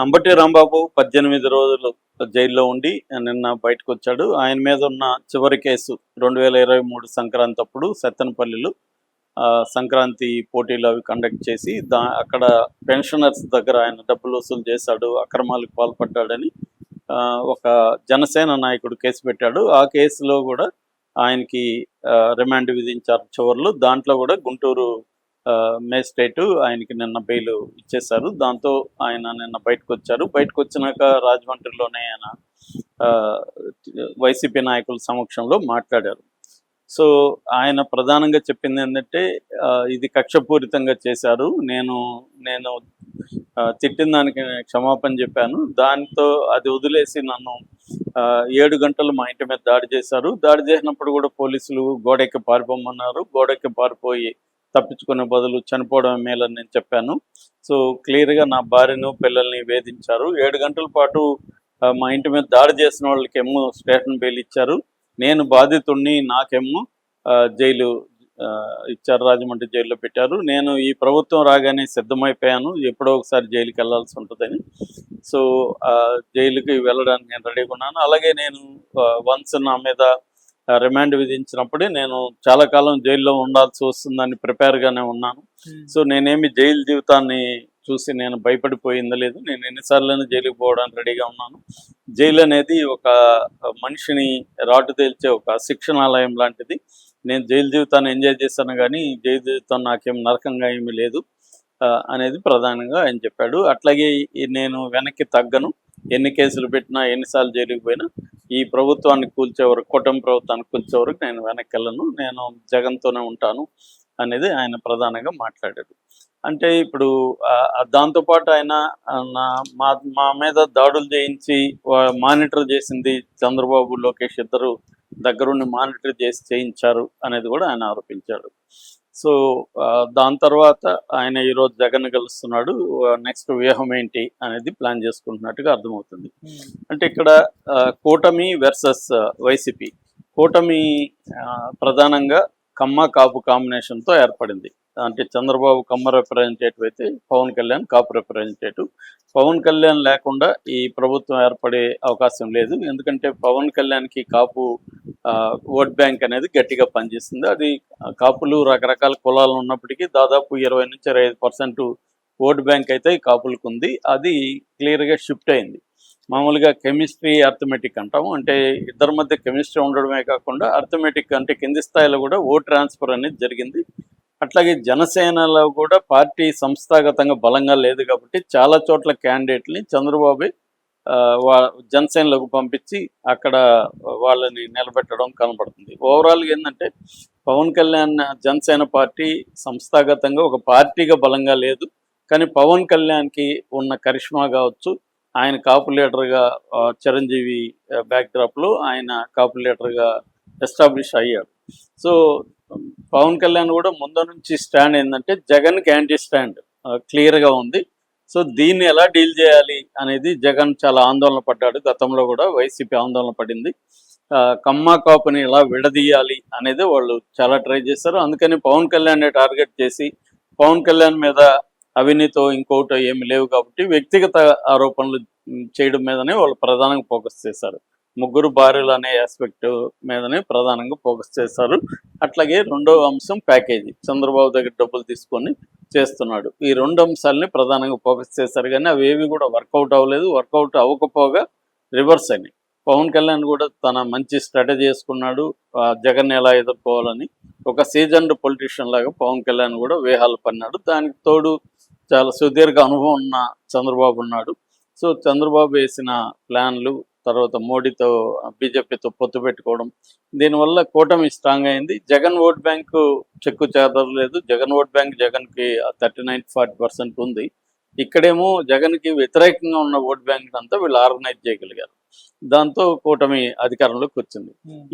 అంబటి రాంబాబు 18 రోజులు జైల్లో ఉండి నిన్న బయటకొచ్చాడు. ఆయన మీద ఉన్న చివరి కేసు 2023 సంక్రాంతి అప్పుడు సత్తెనపల్లిలో సంక్రాంతి పోటీలు అవి కండక్ట్ చేసి అక్కడ పెన్షనర్స్ దగ్గర ఆయన డబ్బులు వసూలు చేశాడు, అక్రమాలకు పాల్పడ్డాడని ఒక జనసేన నాయకుడు కేసు పెట్టాడు. ఆ కేసులో కూడా ఆయనకి రిమాండ్ విధించారు చివర్లో. దాంట్లో కూడా గుంటూరు మేజిస్ట్రేటు ఆయనకి నిన్న బెయిల్ ఇచ్చేశారు. దాంతో ఆయన నిన్న బయటకు వచ్చారు. బయటకు వచ్చినాక రాజమండ్రిలోనే ఆయన వైసీపీ నాయకుల సమక్షంలో మాట్లాడారు. సో ఆయన ప్రధానంగా చెప్పింది ఏంటంటే, ఇది కక్షపూరితంగా చేశారు, నేను నేను తిట్టిన దానికి క్షమాపణ చెప్పాను, దాంతో అది వదిలేసి నన్ను 7 గంటలు మా ఇంటి మీద దాడి చేశారు. దాడి చేసినప్పుడు కూడా పోలీసులు గోడెక్కి పారిపోమన్నారు. గోడెక్కి పారిపోయి తప్పించుకునే బదులు చనిపోవడం మేలని నేను చెప్పాను. సో క్లియర్గా నా భార్యను పిల్లల్ని వేధించారు. 7 గంటల పాటు మా ఇంటి మీద దాడి చేసిన వాళ్ళకేమో స్టేషన్ బెయిల్ ఇచ్చారు, నేను బాధితుడిని, నాకేమో జైలు ఇచ్చారు, రాజమండ్రి జైల్లో పెట్టారు. నేను ఈ ప్రభుత్వం రాగానే సిద్ధమైపోయాను, ఎప్పుడో ఒకసారి జైలుకి వెళ్ళాల్సి ఉంటుందని. సో జైలుకి వెళ్ళడానికి నేను రెడీగా ఉన్నాను. అలాగే నేను వన్స్ నా మీద రిమాండ్ విధించినప్పుడే నేను చాలా కాలం జైల్లో ఉండాల్సి వస్తుందని ప్రిపేర్గానే ఉన్నాను. సో నేనేమి జైలు జీవితాన్ని చూసి నేను భయపడిపోయింది లేదు. నేను ఎన్నిసార్లైనా జైలుకి పోవడానికి రెడీగా ఉన్నాను. జైలు అనేది ఒక మనిషిని రాటు తేల్చే ఒక శిక్షణాలయం లాంటిది. నేను జైలు జీవితాన్ని ఎంజాయ్ చేశాను, కానీ జైలు జీవితం నాకేం నరకంగా ఏమీ లేదు అనేది ప్రధానంగా ఆయన చెప్పాడు. అట్లాగే నేను వెనక్కి తగ్గను, ఎన్ని కేసులు పెట్టినా, ఎన్నిసార్లు జైలుకి పోయినా ఈ ప్రభుత్వాన్ని కూల్చేవరకు, కూటమి ప్రభుత్వాన్ని కూల్చేవరకు నేను వెనక్కి వెళ్ళను, నేను జగన్తోనే ఉంటాను అనేది ఆయన ప్రధానంగా మాట్లాడాడు. అంటే ఇప్పుడు దాంతోపాటు ఆయన మా మీద దాడులు చేయించి మానిటర్ చేసింది చంద్రబాబు, లోకేష్ ఇద్దరు దగ్గరుండి మానిటర్ చేసి చేయించారు అనేది కూడా ఆయన ఆరోపించాడు. సో దాని తర్వాత ఆయన ఈరోజు జగన్ కలుస్తున్నాడు. నెక్స్ట్ వ్యూహం ఏంటి అనేది ప్లాన్ చేసుకుంటున్నట్టుగా అర్థమవుతుంది. అంటే ఇక్కడ కూటమి వర్సెస్ వైసీపీ. కూటమి ప్రధానంగా కమ్మ కాపు కాంబినేషన్తో ఏర్పడింది. అంటే చంద్రబాబు కమ్మ రిప్రజెంటేటివ్ అయితే పవన్ కళ్యాణ్ కాపు రిప్రజెంటేటివ్. పవన్ కళ్యాణ్ లేకుండా ఈ ప్రభుత్వం ఏర్పడే అవకాశం లేదు. ఎందుకంటే పవన్ కళ్యాణ్కి కాపు ఓట్ బ్యాంక్ అనేది గట్టిగా పనిచేస్తుంది. అది కాపులు రకరకాల కులాలు ఉన్నప్పటికీ దాదాపు 20 నుంచి 25% ఓట్ బ్యాంక్ అయితే కాపులకు ఉంది. అది క్లియర్గా షిఫ్ట్ అయింది. మామూలుగా కెమిస్ట్రీ అర్థమెటిక్ అంటాము, అంటే ఇద్దరి మధ్య కెమిస్ట్రీ ఉండడమే కాకుండా అర్థమెటిక్ అంటే కింది స్థాయిలో కూడా ఓట్ ట్రాన్స్ఫర్ అనేది జరిగింది. అట్లాగే జనసేనలో కూడా పార్టీ సంస్థాగతంగా బలంగా లేదు కాబట్టి చాలా చోట్ల క్యాండిడేట్ని చంద్రబాబు జనసేనలోకి పంపించి అక్కడ వాళ్ళని నిలబెట్టడం కనబడుతుంది. ఓవరాల్గా ఏంటంటే పవన్ కళ్యాణ్ జనసేన పార్టీ సంస్థాగతంగా ఒక పార్టీగా బలంగా లేదు, కానీ పవన్ కళ్యాణ్కి ఉన్న కరిష్మా కావచ్చు, ఆయన కాపు లీడర్గా చిరంజీవి బ్యాక్డ్రాప్లో ఆయన కాపు లీడర్గా ఎస్టాబ్లిష్ అయ్యాడు. సో పవన్ కళ్యాణ్ కూడా ముందు నుంచి స్టాండ్ ఏంటంటే జగన్కి యాంటీ స్టాండ్ క్లియర్గా ఉంది. సో దీన్ని ఎలా డీల్ చేయాలి అనేది జగన్ చాలా ఆందోళన పడ్డాడు. గతంలో కూడా వైసీపీ ఆందోళన పడింది. కమ్మ కాపుని ఎలా విడదీయాలి అనేది వాళ్ళు చాలా ట్రై చేశారు. అందుకని పవన్ కళ్యాణ్ టార్గెట్ చేసి పవన్ కళ్యాణ్ మీద అవినీతో ఇంకోటో ఏమి లేవు కాబట్టి వ్యక్తిగత ఆరోపణలు చేయడం మీదనే వాళ్ళు ప్రధానంగా ఫోకస్ చేశారు. ముగ్గురు భార్యలు అనే ఆస్పెక్ట్ మీదనే ప్రధానంగా ఫోకస్ చేశారు. అట్లాగే రెండవ అంశం ప్యాకేజీ, చంద్రబాబు దగ్గర డబ్బులు తీసుకొని చేస్తున్నాడు. ఈ 2 అంశాలని ప్రధానంగా ఫోకస్ చేశారు, కానీ అవేవి కూడా వర్కౌట్ అవ్వలేదు. వర్కౌట్ అవ్వకపోగా రివర్స్ అయినాయి. పవన్ కళ్యాణ్ కూడా తన మంచి స్ట్రాటజీ చేసుకున్నాడు జగన్ ఎలా ఎదుర్కోవాలని. ఒక సీజన్డ్ పొలిటీషియన్ లాగా పవన్ కళ్యాణ్ కూడా వ్యూహాలు పన్నాడు. దానికి తోడు చాలా సుదీర్ఘ అనుభవం ఉన్న చంద్రబాబు ఉన్నాడు. సో చంద్రబాబు వేసిన ప్లాన్లు, తర్వాత మోడీతో బీజేపీతో పొత్తు పెట్టుకోవడం, దీనివల్ల కూటమి స్ట్రాంగ్ అయింది. జగన్ ఓట్ బ్యాంకు చెక్కు చెదరలేదు. జగన్ ఓట్ బ్యాంక్ జగన్కి 39-40% ఉంది. ఇక్కడేమో జగన్కి వ్యతిరేకంగా ఉన్న ఓట్ బ్యాంక్ అంతా వీళ్ళు ఆర్గనైజ్ చేయగలిగారు. దాంతో కూటమి అధికారంలోకి వచ్చింది.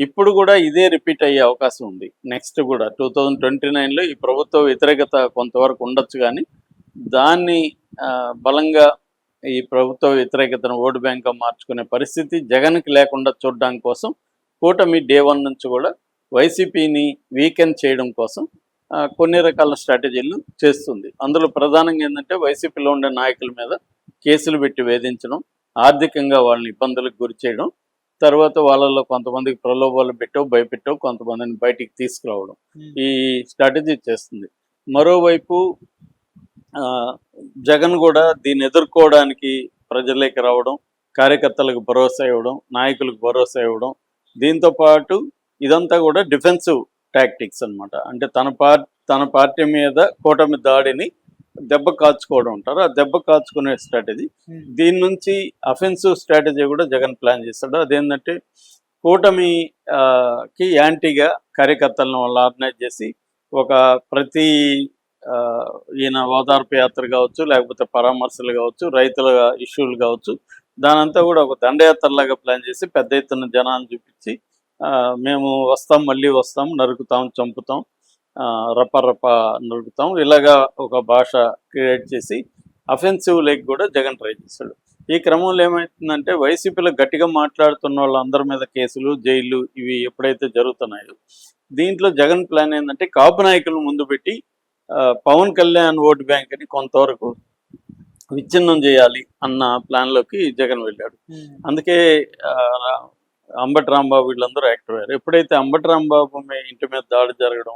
ఇప్పుడు కూడా ఇదే రిపీట్ అయ్యే అవకాశం ఉంది. నెక్స్ట్ కూడా 2029లో ఈ ప్రభుత్వ వ్యతిరేకత కొంతవరకు ఉండొచ్చు, కానీ దాన్ని బలంగా ఈ ప్రభుత్వ వ్యతిరేకతను ఓటు బ్యాంక్గా మార్చుకునే పరిస్థితి జగన్కి లేకుండా చూడడం కోసం కూటమి డే 1 నుంచి కూడా వైసీపీని వీకెండ్ చేయడం కోసం కొన్ని రకాల స్ట్రాటజీలు చేస్తుంది. అందులో ప్రధానంగా ఏంటంటే వైసీపీలో ఉండే నాయకుల మీద కేసులు పెట్టి వేధించడం, ఆర్థికంగా వాళ్ళని ఇబ్బందులకు గురి చేయడం, తర్వాత వాళ్ళలో కొంతమందికి ప్రలోభాలు పెట్టో భయపెట్టో కొంతమందిని బయటికి తీసుకురావడం, ఈ స్ట్రాటజీ చేస్తుంది. మరోవైపు జగన్ కూడా దీన్ని ఎదుర్కోవడానికి ప్రజల్లోకి రావడం, కార్యకర్తలకు భరోసా ఇవ్వడం, నాయకులకు భరోసా ఇవ్వడం, దీంతో పాటు ఇదంతా కూడా డిఫెన్సివ్ టాక్టిక్స్ అన్నమాట. అంటే తన పార్టీ మీద కూటమి దాడిని దెబ్బ కాచుకోవడం ఉంటారు, ఆ దెబ్బ కాచుకునే స్ట్రాటజీ. దీని నుంచి అఫెన్సివ్ స్ట్రాటజీ కూడా జగన్ ప్లాన్ చేస్తాడు. అదేంటంటే కూటమి కి యాంటీగా కార్యకర్తలను వాళ్ళు ఆర్గనైజ్ చేసి ఒక ప్రతి ఈయన ఓదార్పు యాత్ర కావచ్చు, లేకపోతే పరామర్శలు కావచ్చు, రైతుల ఇష్యూలు కావచ్చు, దానంతా కూడా ఒక దండయాత్రలాగా ప్లాన్ చేసి పెద్ద ఎత్తున జనాన్ని చూపించి మేము వస్తాం, మళ్ళీ వస్తాం, నరుకుతాం, చంపుతాం, రప్ప నరుకుతాం, ఇలాగా ఒక భాష క్రియేట్ చేసి అఫెన్సివ్ లెగ్ కూడా జగన్ ట్రై చేశాడు. ఈ క్రమంలో ఏమవుతుందంటే వైసీపీలో గట్టిగా మాట్లాడుతున్న వాళ్ళందరి మీద కేసులు, జైళ్ళు ఇవి ఎప్పుడైతే జరుగుతున్నాయో, దీంట్లో జగన్ ప్లాన్ ఏంటంటే కాపు నాయకులను ముందు పెట్టి పవన్ కళ్యాణ్ ఓటు బ్యాంక్ని కొంతవరకు విచ్ఛిన్నం చేయాలి అన్న ప్లాన్లోకి జగన్ వెళ్ళాడు. అందుకే అంబటి రాంబాబు వీళ్ళందరూ యాక్టివ్ అయ్యారు. ఎప్పుడైతే అంబటి రాంబాబు ఇంటి మీద దాడి జరగడం,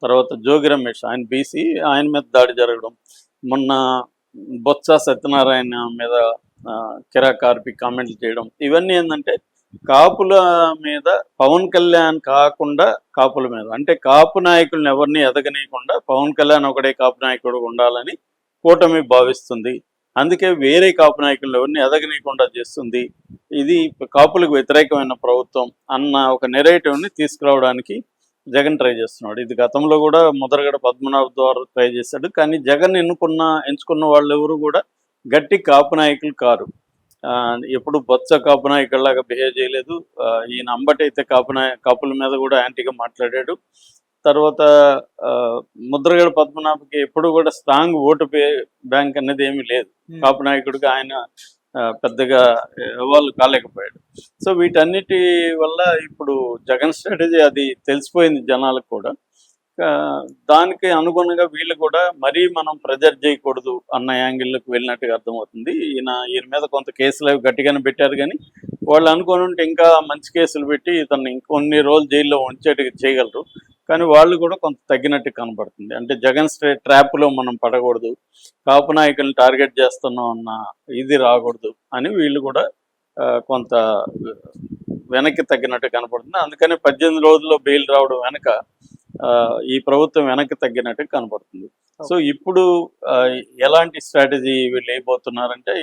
తర్వాత జోగి రమేష్ ఆయన బీసీ, ఆయన మీద దాడి జరగడం, మొన్న బొత్స సత్యనారాయణ మీద కిరాకార్పి కామెంట్లు చేయడం, ఇవన్నీ ఏంటంటే కాపుల మీద పవన్ కళ్యాణ్ కాకుండా కాపుల మీద, అంటే కాపు నాయకులను ఎవరిని ఎదగనీయకుండా పవన్ కళ్యాణ్ ఒకడే కాపు నాయకుడు ఉండాలని కూటమి భావిస్తుంది. అందుకే వేరే కాపు నాయకులను ఎవరిని ఎదగనీయకుండా చేస్తుంది. ఇది కాపులకు వ్యతిరేకమైన ప్రభుత్వం అన్న ఒక నెరేటివ్ని తీసుకురావడానికి జగన్ ట్రై చేస్తున్నాడు. ఇది గతంలో కూడా ముద్రగడ పద్మనాభ్ ద్వారా ట్రై చేశాడు. కానీ జగన్ ఎంచుకున్న వాళ్ళు ఎవరు కూడా గట్టి కాపు నాయకులు కారు. ఎప్పుడు బొత్స కాపు నాయకుల్లాగా బిహేవ్ చేయలేదు. ఈయన అంబటి అయితే కాపుల మీద కూడా యాంటీగా మాట్లాడాడు. తర్వాత ముద్రగడ పద్మనాభకి ఎప్పుడు కూడా స్ట్రాంగ్ ఓటు బ్యాంక్ అనేది ఏమీ లేదు. కాపు నాయకుడిగా ఆయన పెద్దగా వాళ్ళు కాలేకపోయాడు. సో వీటన్నిటి వల్ల ఇప్పుడు జగన్ స్ట్రాటజీ అది తెలిసిపోయింది జనాలకు కూడా. దానికి అనుగుణంగా వీళ్ళు కూడా మరీ మనం ప్రెజర్ చేయకూడదు అన్న యాంగిల్లోకి వెళ్ళినట్టుగా అర్థమవుతుంది. ఈయన మీద కొంత కేసులు అవి గట్టిగానే పెట్టారు, కానీ వాళ్ళు అనుకుని ఉంటే ఇంకా మంచి కేసులు పెట్టి ఇతన్ని ఇంకొన్ని రోజులు జైల్లో ఉంచేట్టుగా చేయగలరు. కానీ వాళ్ళు కూడా కొంత తగ్గినట్టు కనబడుతుంది. అంటే జగన్ ట్రాప్లో మనం పడకూడదు, కాపు నాయకుల్ని టార్గెట్ చేస్తున్నాం అన్న ఇది రాకూడదు అని వీళ్ళు కూడా కొంత వెనక్కి తగ్గినట్టు కనపడుతుంది. అందుకని 18 రోజుల్లో బెయిల్ రావడం వెనక ఈ ప్రభుత్వం వెనక్కి తగ్గినట్టు కనపడుతుంది. సో ఇప్పుడు ఎలాంటి స్ట్రాటజీ వీళ్ళు వేయబోతున్నారంటే